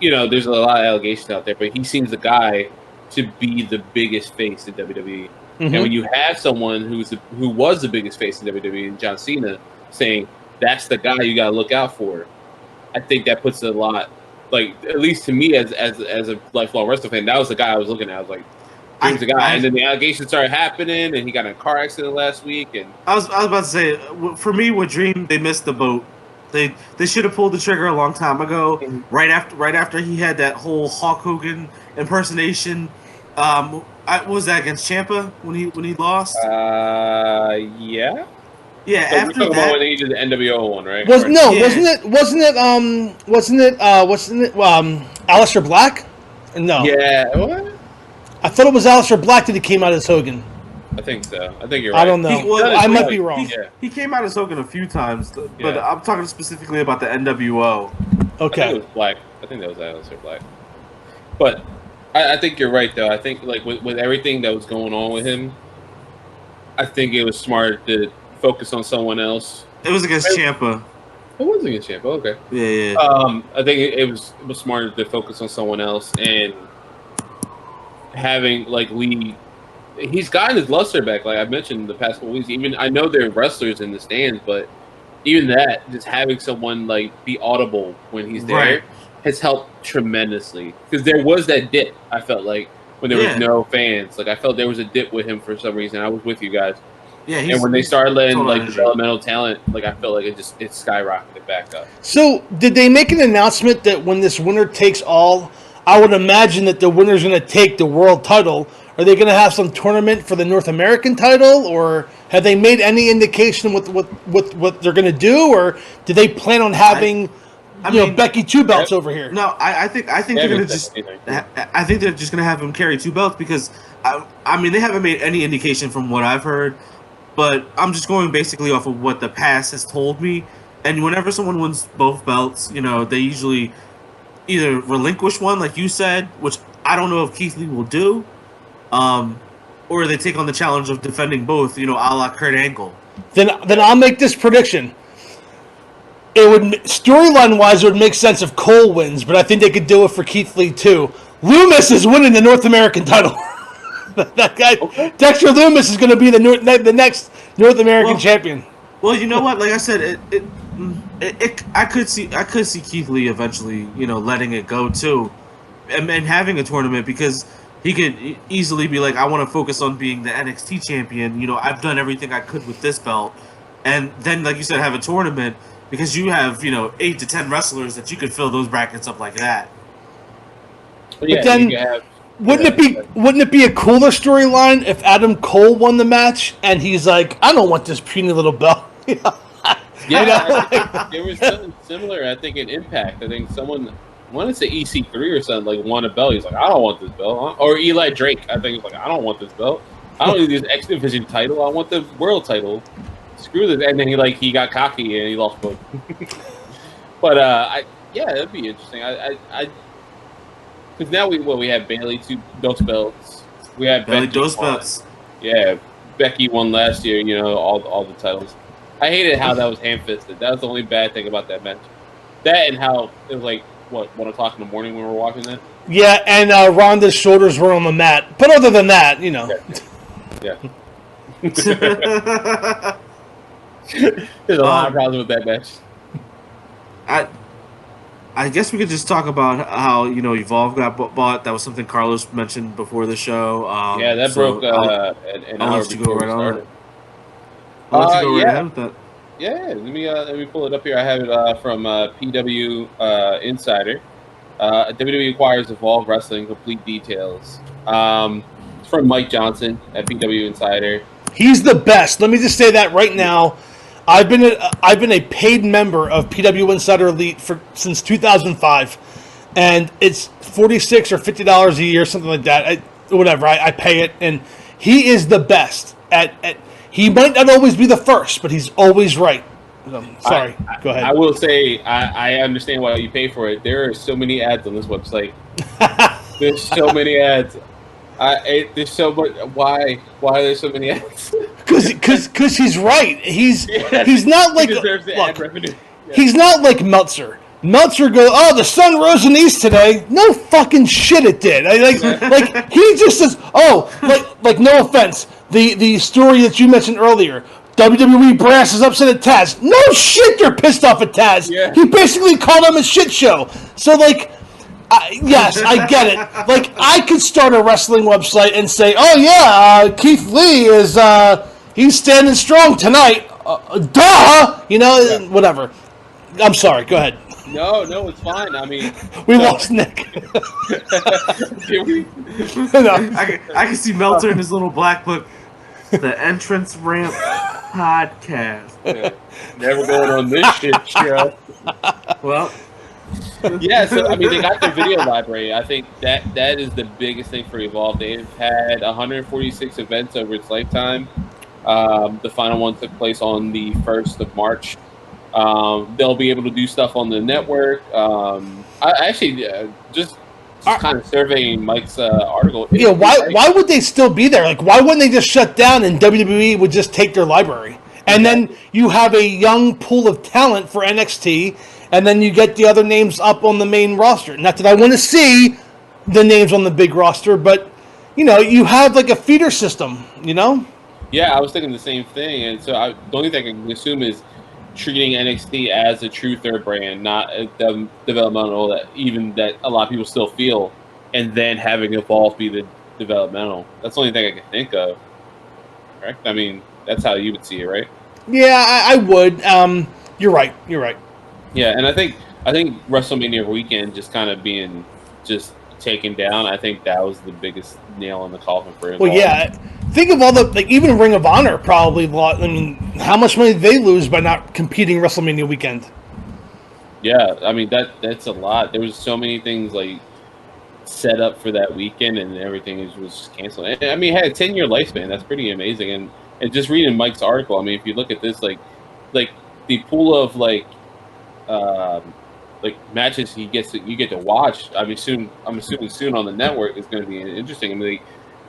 there's a lot of allegations out there, but he seems the guy to be the biggest face in WWE. Mm-hmm. And when you have someone who was the biggest face in WWE, John Cena, saying that's the guy you got to look out for, I think that puts a lot, like, at least to me as a lifelong wrestling fan, that was the guy I was looking at. I was like, Dream's the guy. And then the allegations started happening, and he got in a car accident last week. And I was about to say, for me, with Dream, they missed the boat. They should have pulled the trigger a long time ago. Mm-hmm. Right after he had that whole Hulk Hogan impersonation. What was that against Ciampa when he lost? Yeah. Yeah, so after we're talking that, about when he did the NWO one, right? Wasn't it Aleister Black? No. Yeah. What? I thought it was Aleister Black that he came out as Hogan. I think so. I think you're right. I don't know. I might be wrong. He came out as Hogan a few times, but I'm talking specifically about the NWO. Okay. I think it was Black. I think that was Aleister Black. But I think you're right, though. I think like with everything that was going on with him, I think it was smart to focus on someone else. It was against Ciampa. It was against Ciampa. Okay. Yeah. I think it was smarter to focus on someone else and having like Lee. He's gotten his luster back, like I mentioned the past couple weeks. Even I know there are wrestlers in the stands, but even that, just having someone like be audible when he's there has helped tremendously. Because there was that dip, I felt like, when there was no fans. Like I felt there was a dip with him for some reason. I was with you guys. Yeah, and when they started letting like energy. developmental talent, like I felt like it skyrocketed back up. So did they make an announcement that when this winner takes all, I would imagine that the winner's going to take the world title? Are they going to have some tournament for the North American title, or have they made any indication what they're going to do, or do they plan on having Becky 2 belts over here? No, I think they're going to just. I think they're just going to have him carry 2 belts because I mean they haven't made any indication from what I've heard, but I'm just going basically off of what the past has told me. And whenever someone wins both belts, they usually either relinquish one, like you said, which I don't know if Keith Lee will do. Or they take on the challenge of defending both, a la Kurt Angle. Then I'll make this prediction. It would storyline wise, it would make sense if Cole wins, but I think they could do it for Keith Lee too. Loomis is winning the North American title. That guy, okay. Dexter Loomis, is going to be the next North American champion. Well, you know what? Like I said, I could see Keith Lee eventually, letting it go too, and having a tournament because. He could easily be like, I want to focus on being the NXT champion. I've done everything I could with this belt. And then, like you said, have a tournament because you have, 8 to 10 wrestlers that you could fill those brackets up like that. But then, wouldn't it be a cooler storyline if Adam Cole won the match and he's like, I don't want this puny little belt. I think there was something similar, I think, in Impact. I think someone... I want to say EC3 or something, like won a belt. He's like, I don't want this belt. Or Eli Drake, I think, he's like, I don't want this belt. I don't need this X Division title. I want the world title. Screw this. And then he got cocky and he lost both. But that'd be interesting. Because now we have Bayley those belts. We have Bayley Becky those won. belts. Yeah, Becky won last year. All the titles. I hated how that was ham-fisted. That was the only bad thing about that match. That and how it was like. 1 o'clock in the morning when we were watching that? Yeah, and Ronda's shoulders were on the mat. But other than that, Yeah. There's a lot of problems with that match. I guess we could just talk about how, Evolve got bought. That was something Carlos mentioned before the show. That broke an hour before we started. I'll let you go right ahead with that. Yeah, let me pull it up here. I have it from PW Insider. WWE acquires Evolve Wrestling. Complete details. It's from Mike Johnson at PW Insider. He's the best. Let me just say that right now. I've been a paid member of PW Insider Elite since 2005, and it's $46 or $50 a year, something like that. Whatever. I pay it, and he is the best at. He might not always be the first, but he's always right. Sorry, go ahead. I will say I understand why you pay for it. There are so many ads on this website. There's so many ads. There's so much. Why are there so many ads? Because he's right. He's not like he deserves the ad revenue. Yeah. He's not like Meltzer. Meltzer goes, oh, the sun rose in the east today. No fucking shit it did. Like he just says, oh, like no offense. The story that you mentioned earlier, WWE brass is upset at Taz. No shit, they're pissed off at Taz. Yeah. He basically called him a shit show. So yes, I get it. Like I could start a wrestling website and say, oh yeah, Keith Lee is he's standing strong tonight. Whatever. I'm sorry. Go ahead. No, it's fine. I mean, we lost Nick. Did we? No. I can see Meltzer in his little black book. The Entrance Ramp Podcast. Yeah. Never going on this shit show. Well, yeah. So I mean, they got their video library. I think that is the biggest thing for Evolve. They've had 146 events over its lifetime. The final one took place on the 1st of March. They'll be able to do stuff on the network. I actually just kind of surveying Mike's article. Yeah, why would they still be there? Like, why wouldn't they just shut down and WWE would just take their library? And then you have a young pool of talent for NXT, and then you get the other names up on the main roster. Not that I want to see the names on the big roster, but, you have like a feeder system, Yeah, I was thinking the same thing. And so the only thing I can assume is treating NXT as a true third brand, not a developmental that a lot of people still feel, and then having Evolve be developmental. That's the only thing I can think of. Correct? I mean, that's how you would see it, right? Yeah, I would. You're right. You're right. Yeah, and I think WrestleMania weekend just kind of being just taken down. I think that was the biggest nail in the coffin for it. Well, yeah. Think of all the even Ring of Honor probably lost. I mean, how much money did they lose by not competing WrestleMania weekend? Yeah, I mean that's a lot. There was so many things like set up for that weekend, and everything was just canceled. And, I mean, it had a 10-year lifespan. That's pretty amazing. And just reading Mike's article, I mean, if you look at this, like the pool of like matches you get to watch. I mean, I'm assuming soon on the network is going to be interesting. I mean,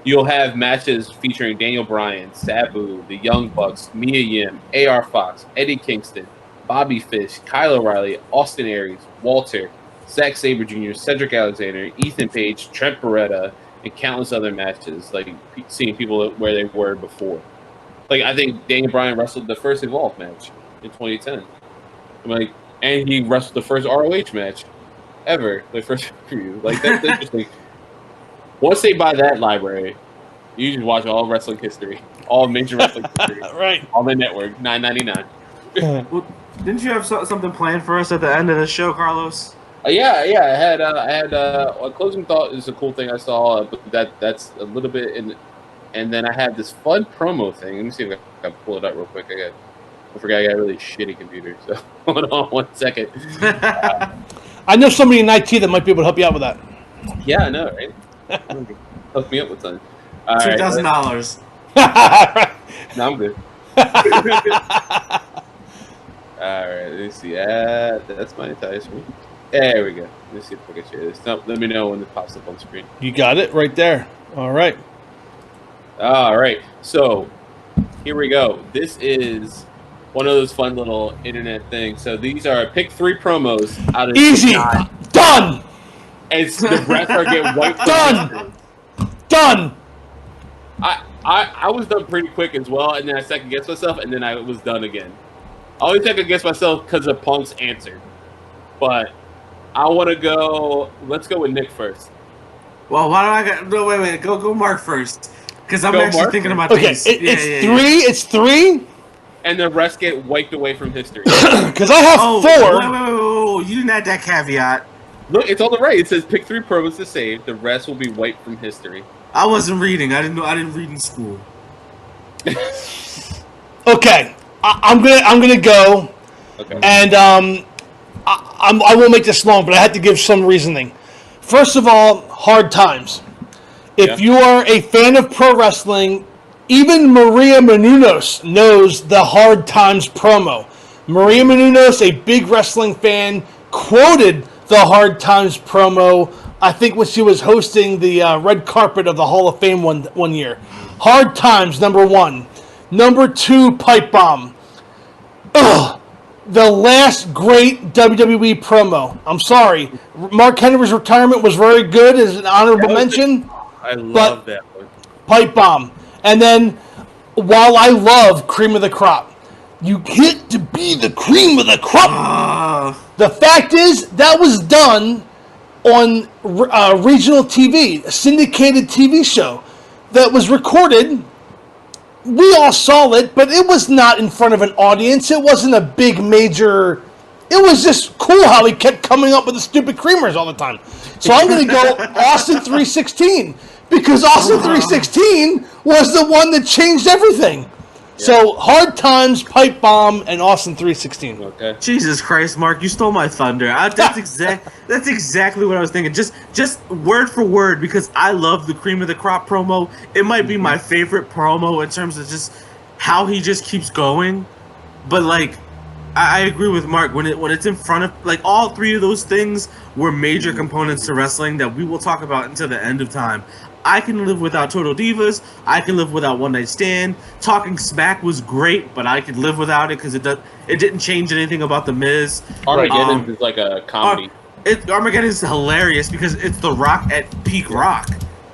you'll have matches featuring Daniel Bryan, Sabu, the Young Bucks, Mia Yim, A.R. Fox, Eddie Kingston, Bobby Fish, Kyle O'Reilly, Austin Aries, Walter, Zack Sabre Jr., Cedric Alexander, Ethan Page, Trent Beretta, and countless other matches. Like seeing people where they were before. Like I think Daniel Bryan wrestled the first Evolve match in 2010. And he wrestled the first ROH match ever, the first preview. Like that's interesting. Once they buy that library, you just watch all wrestling history, all major wrestling history, right? On the network, $9.99. Well, didn't you have something planned for us at the end of the show, Carlos? Yeah. I had a closing thought is a cool thing I saw, but that's a little bit in, and then I had this fun promo thing. Let me see if I can pull it up real quick. I forgot I got a really shitty computer, so hold on 1 second. I know somebody in IT that might be able to help you out with that. Yeah, I know, right? Hook me up with something. $2,000. No, I'm good. All right, let me see. That's my entire screen. There we go. Let me see if I can share this. No, let me know when it pops up on the screen. You got it right there. All right. So here we go. This is one of those fun little internet things. So these are pick 3 promos out of easy. 9. Done. And the refs are getting wiped. Done. I was done pretty quick as well, and then I second guessed myself, and then I was done again. I always second guess myself because of Punk's answer, but I want to go. Let's go with Nick first. Well, why don't I go? No, wait. Go Mark first, because I'm actually thinking about these. It's three. And the rest get wiped away from history. Because I have 4. Wait. You didn't add that caveat. Look, it's on the right. It says pick 3 promos to save. The rest will be wiped from history. I wasn't reading. I didn't read in school. Okay, I'm gonna go. Okay. And I won't make this long, but I had to give some reasoning. First of all, Hard Times. If you are a fan of pro wrestling, even Maria Menounos knows the Hard Times promo. Maria Menounos, a big wrestling fan, quoted the Hard Times promo, I think when she was hosting the red carpet of the Hall of Fame one year. Hard Times, number 1. Number 2, Pipe Bomb. Ugh. The last great WWE promo. I'm sorry. Mark Henry's retirement was very good as an honorable mention. I love that one. Pipe Bomb. And then, while I love Cream of the Crop, you get to be the cream of the crop. The fact is, that was done on regional TV, a syndicated TV show that was recorded. We all saw it, but it was not in front of an audience. It wasn't a big major. It was just cool how he kept coming up with the stupid creamers all the time. So I'm going to go Austin 316 because Austin 316 was the one that changed everything. Yeah. So Hard Times, Pipe Bomb, and Austin 316. Okay. Jesus Christ, Mark, you stole my thunder. That's exactly what I was thinking. Just word for word, because I love the Cream of the Crop promo. It might be my favorite promo in terms of just how he just keeps going. But like, I agree with Mark when it's in front of, like, all 3 of those things were major components to wrestling that we will talk about until the end of time. I can live without Total Divas. I can live without One Night Stand. Talking Smack was great, but I could live without it because it didn't change anything about The Miz. Armageddon is like a comedy. Armageddon is hilarious because it's The Rock at peak rock.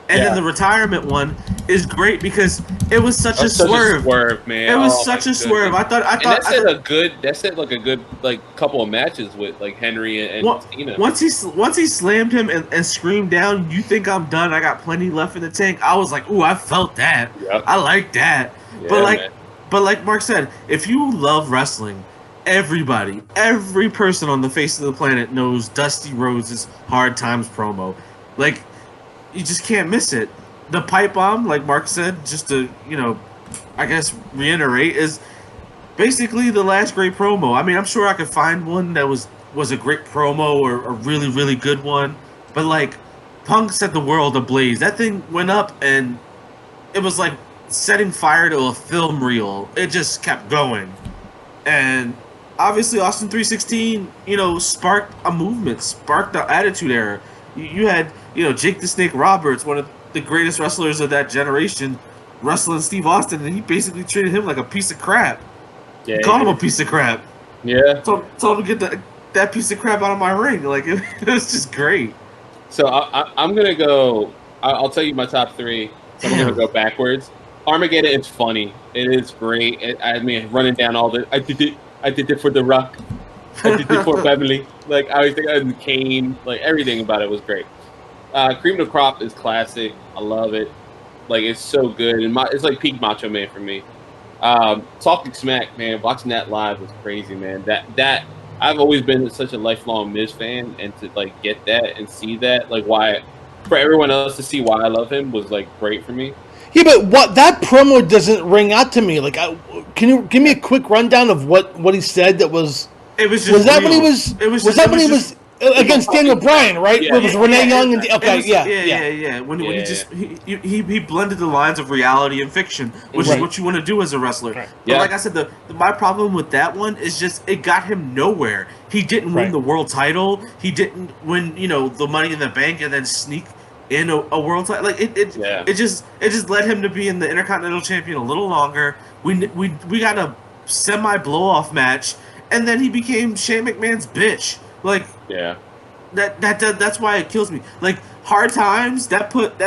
And then the retirement one is great because it was such a swerve. Man. It was such a swerve. I thought that set like a good couple of matches with like Henry and Cena. Once he slammed him and screamed down, "You think I'm done? I got plenty left in the tank." I was like, "Ooh, I felt that. Yep. I like that." Yeah, but like Mark said, if you love wrestling, every person on the face of the planet knows Dusty Rhodes' Hard Times promo. Like, you just can't miss it. The pipe bomb, like Mark said, just to, I guess reiterate, is basically the last great promo. I mean, I'm sure I could find one that was a great promo or a really, really good one. But, like, Punk set the world ablaze. That thing went up and it was like setting fire to a film reel. It just kept going. And obviously Austin 316, sparked a movement, sparked the Attitude Era. You had, Jake the Snake Roberts, one of the greatest wrestlers of that generation, wrestling Steve Austin, and he basically treated him like a piece of crap. Yeah, he called him a piece of crap. Yeah. Told him to get that piece of crap out of my ring. Like, it was just great. So I'm going to go, I'll tell you my top three. So I'm going to go backwards. Armageddon is funny. It is great. Running down all the, I did it for The Rock. I did it for Beverly. Like, I was thinking Kane. Like, everything about it was great. Cream of the Crop is classic. I love it. Like, it's so good. And it's like peak Macho Man for me. Talking Smack, man, watching that live was crazy, man. That I've always been such a lifelong Miz fan, and to like get that and see that, like, why for everyone else to see why I love him was like great for me. Yeah, but that promo doesn't ring out to me. Like, can you give me a quick rundown of what he said? That was. It was just. Was that real. When he was? It was. Was that when he was against Daniel Bryan? Right? Yeah, it was Renee Young and yeah. When he blended the lines of reality and fiction, which is what you want to do as a wrestler. Right. But like I said, my problem with that one is just it got him nowhere. He didn't win the world title. He didn't win, the Money in the Bank, and then sneak in a world title. Like it just led him to being the Intercontinental Champion a little longer. We got a semi blow off match, and then he became Shane McMahon's bitch. Like that's why it kills me. Like Hard Times that put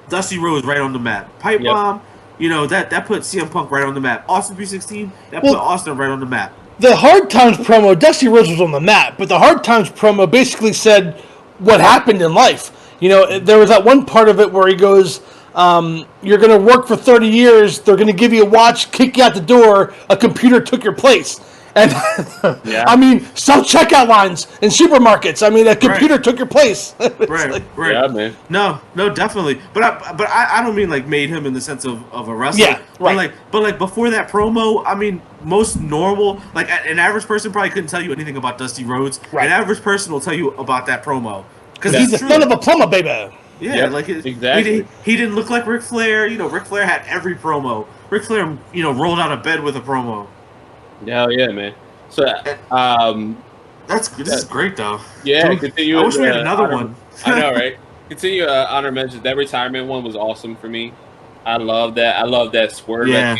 Dusty Rhodes right on the map. Pipe bomb, that put CM Punk right on the map. Austin 316 that put Austin right on the map. The Hard Times promo, Dusty Rhodes was on the map, but the Hard Times promo basically said what happened in life. There was that one part of it where he goes, you're going to work for 30 years, they're going to give you a watch, kick you out the door, a computer took your place. And, self-checkout lines in supermarkets. A computer took your place. Right. Yeah, man. No, definitely. But I don't mean, like, made him in the sense of a wrestler. Yeah, right. But before that promo, most normal, like, an average person probably couldn't tell you anything about Dusty Rhodes. Right. An average person will tell you about that promo. Because he's the son of a plumber, baby. Yeah, exactly. He didn't look like Ric Flair. Ric Flair had every promo. Ric Flair, rolled out of bed with a promo. Hell yeah, man. So, this is great though. Yeah, continue. I wish we had another one. I know, right? Continue. Honor mentions that retirement one was awesome for me. I love that. I love that swerve. Yeah.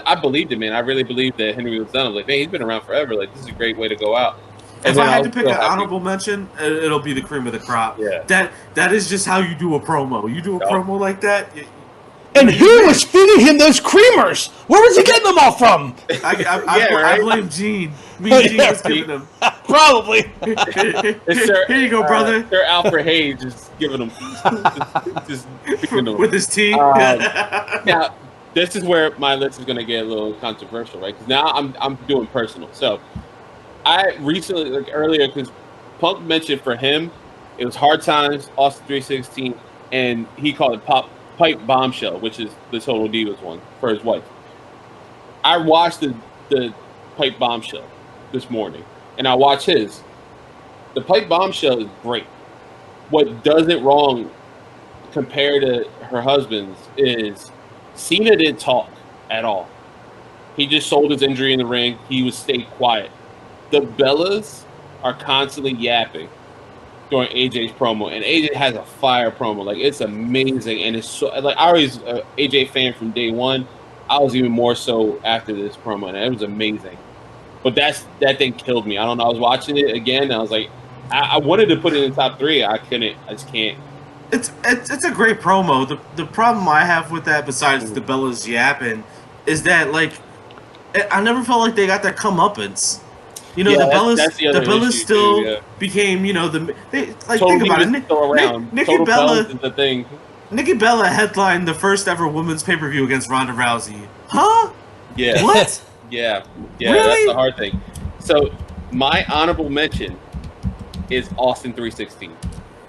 I believed it, man. I really believed that Henry was done. I was like, man, he's been around forever. Like, this is a great way to go out. If I had to pick an honorable mention, it'll be the Cream of the Crop. Yeah. That is just how you do a promo. You do a promo like that. And who was feeding him those creamers? Where was he getting them all from? I blame Gene. Gene was giving them. Probably. Here you go, brother. Sir Alfred Hayes just giving them. just them. With his tea. Now, this is where my list is going to get a little controversial, right? Because now I'm doing personal. So, I recently, like earlier, because Punk mentioned for him, it was Hard Times, Austin 316, and he called it Pipe Bombshell, which is the Total Divas one for his wife. I watched the Pipe Bombshell this morning, and I watched his. The Pipe Bombshell is great. What does it wrong compared to her husband's is Cena didn't talk at all. He just sold his injury in the ring. He stayed quiet. The Bellas are constantly yapping during AJ's promo, and AJ has a fire promo. Like, it's amazing, and it's so, like, I was an AJ fan from day one. I was even more so after this promo, and it was amazing. But that thing killed me. I don't know. I was watching it again, and I was like, I wanted to put it in the top three. I couldn't. I just can't. It's a great promo. The problem I have with that, besides the Bellas yapping, is that like I never felt like they got their comeuppance. You know, Yeah, the that's the The other Bellas issue too. still Yeah, became, you know, like Total think about it. Divas is still around. Total Bells is the thing. Nikki Bella headlined the first ever women's pay per view against Ronda Rousey. Huh? Yeah, What? yeah, yeah. That's the Really? hard thing. So my honorable mention is Austin 316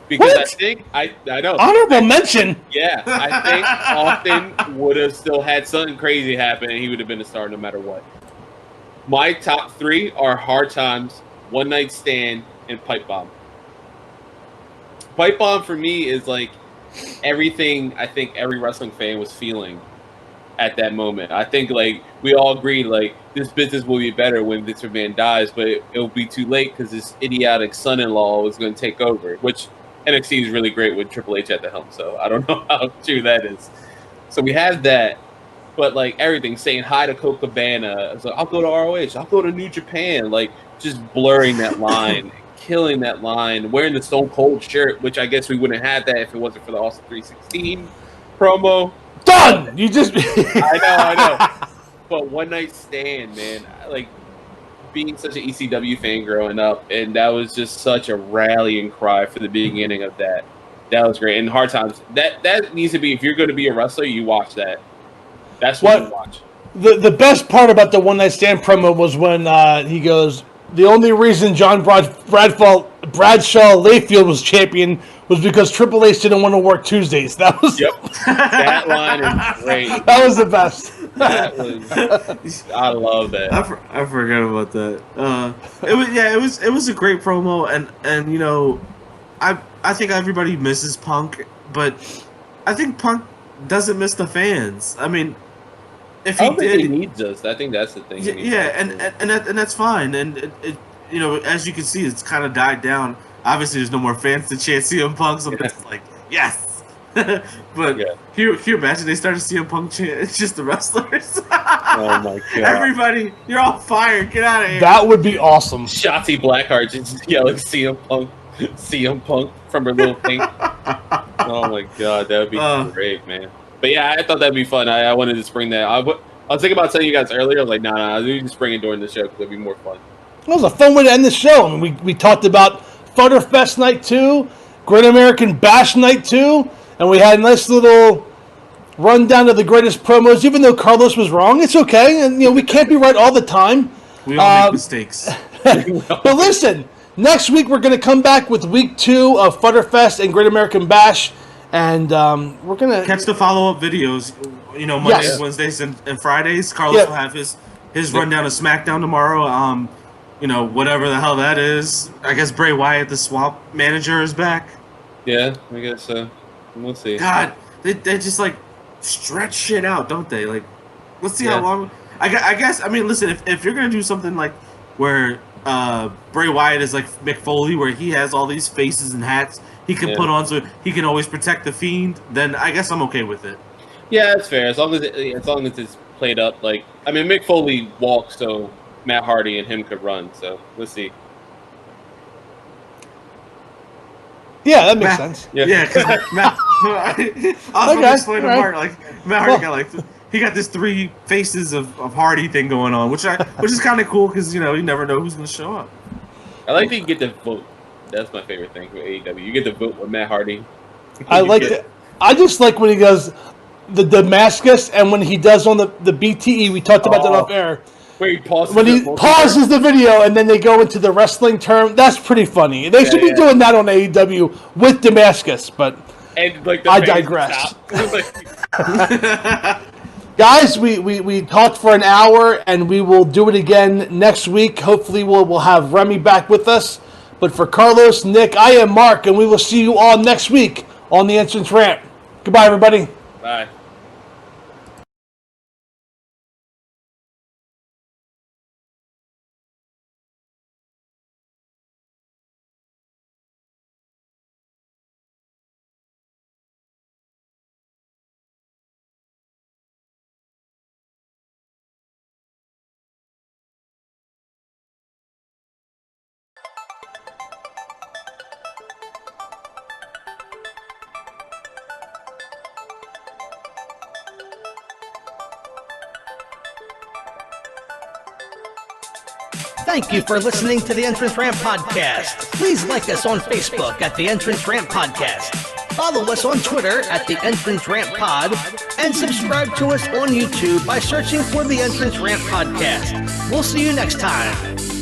because I What? think I know. Honorable mention. Yeah, I think Austin would have still had something crazy happen, and he would have been a star no matter what. My top three are Hard Times, One Night Stand, and Pipe Bomb. Pipe Bomb for me is like everything I think every wrestling fan was feeling at that moment. I think like we all agreed like this business will be better when Vince McMahon dies, but it'll be too late because this idiotic son-in-law is going to take over. Which NXT is really great with Triple H at the helm, so I don't know how true that is. So we have that, but like everything, saying hi to Colt Cabana, it's like I'll go to ROH, I'll go to New Japan, like just blurring that line, killing that line, wearing the Stone Cold shirt, which I guess we wouldn't have that if it wasn't for the Austin 316 promo. Done. You just. I know. But One Night Stand, man, like being such an ECW fan growing up, and that was just such a rallying cry for the beginning of that. That was great. And Hard Times, that needs to be, if you're going to be a wrestler, you watch that. That's what you watch. The best part about the One Night Stand promo was when he goes, the only reason Bradshaw Layfield was champion was because Triple H didn't want to work Tuesdays. That was That line is great. that was the best. That was, I love that. I forgot about that. It was a great promo, and you know, I think everybody misses Punk, but I think Punk doesn't miss the fans. I mean, if I he don't think did, he needs us. I think that's the thing. and that's fine. And it, you know, as you can see, it's kind of died down. Obviously, there's no more fans to chant CM Punk, so it's like yes. But can you imagine they started CM Punk chant? It's just the wrestlers. Oh my god! Everybody, you're all fired. Get out of here. That would be awesome. Shotzi Blackheart just yelling CM Punk from her little thing. Oh my god, that would be great, man. But yeah, I thought that'd be fun. I wanted to spring that. I was thinking about telling you guys earlier. I was like, nah, we can spring it during the show because it'd be more fun. It was a fun way to end the show. I mean, we talked about Fyter Fest Night 2, Great American Bash Night 2, and we had a nice little rundown of the greatest promos. Even though Carlos was wrong, it's okay. And, you know, we can't be right all the time. We all make mistakes. But listen, next week we're going to come back with week 2 of Fyter Fest and Great American Bash. And we're going to catch the follow-up videos, you know, Mondays, Wednesdays, and Fridays. Carlos will have his rundown of SmackDown tomorrow. You know, whatever the hell that is. I guess Bray Wyatt, the swamp manager, is back. Yeah, I guess so. We'll see. God, they just, like, stretch shit out, don't they? Like, let's see how long. I guess, I mean, listen, if you're going to do something like where Bray Wyatt is like Mick Foley, where he has all these faces and hats he can put on so he can always protect the Fiend, then I guess I'm okay with it. Yeah, that's fair. As long as it's played up, like, I mean, Mick Foley walked so Matt Hardy and him could run, so let's see. Yeah, that makes sense. Yeah, because Matt, I was going to explain to Mark, like, Matt Hardy got like he got this 3 faces of Hardy thing going on, which is kind of cool because, you know, you never know who's going to show up. I like that you get to vote. That's my favorite thing with AEW. You get to vote with Matt Hardy. I like that. I just like when he goes the Damascus, and when he does on the BTE. We talked about that off air. Where he pauses when he pauses the video and then they go into the wrestling term. That's pretty funny. They should be doing that on AEW with Damascus, but I digress. Guys, we talked for an hour, and we will do it again next week. Hopefully we'll have Remy back with us. But for Carlos, Nick, I am Mark, and we will see you all next week on the Entrance Ramp. Goodbye, everybody. Bye. Thank you for listening to the Entrance Ramp Podcast. Please like us on Facebook at the Entrance Ramp Podcast. Follow us on Twitter at the Entrance Ramp Pod, and subscribe to us on YouTube by searching for the Entrance Ramp Podcast. We'll see you next time.